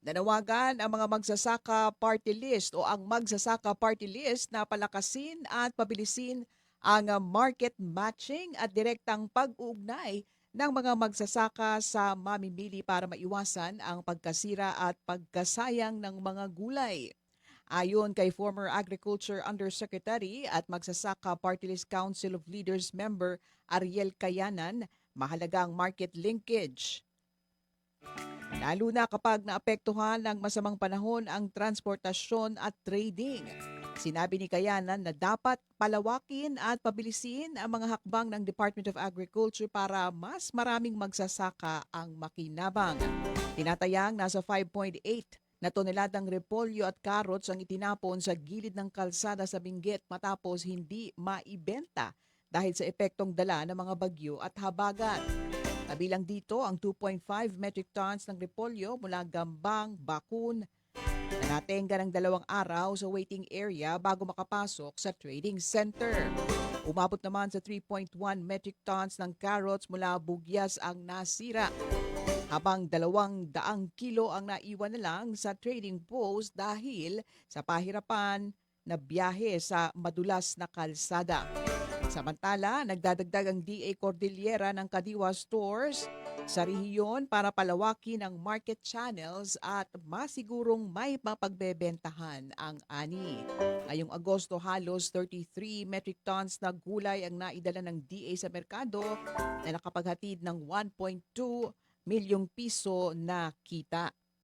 Nanawagan ang mga magsasaka party list o ang magsasaka party list na palakasin at pabilisin ang market matching at direktang pag-uugnay ng mga magsasaka sa mamimili para maiwasan ang pagkasira at pagkasayang ng mga gulay. Ayon kay former Agriculture Undersecretary at Magsasaka Party List Council of Leaders member Ariel Kayanan, mahalaga ang market linkage. Lalo na kapag naapektuhan ng masamang panahon ang transportasyon at trading. Sinabi ni Kayanan na dapat palawakin at pabilisin ang mga hakbang ng Department of Agriculture para mas maraming magsasaka ang makinabang. Tinatayang nasa 5.8 na toneladang repolyo at carrots ang itinapon sa gilid ng kalsada sa Benguet matapos hindi maibenta dahil sa epektong dala ng mga bagyo at habagat. Kabilang dito ang 2.5 metric tons ng repolyo mula Gambang, Bakun, na natenga ng 2 araw sa waiting area bago makapasok sa trading center. Umabot naman sa 3.1 metric tons ng carrots mula Bugyas ang nasira, habang 200 kilo ang naiwan na lang sa trading post dahil sa pahirapan na biyahe sa madulas na kalsada. Samantala, nagdadagdag ang DA Cordillera ng Kadiwa stores sa rehiyon para palawakin ang market channels at masigurong may mapagbebentahan ang ani. Ngayong Agosto, halos 33 metric tons na gulay ang naidala ng DA sa merkado na nakapaghatid ng 1.2 milyong piso na kita.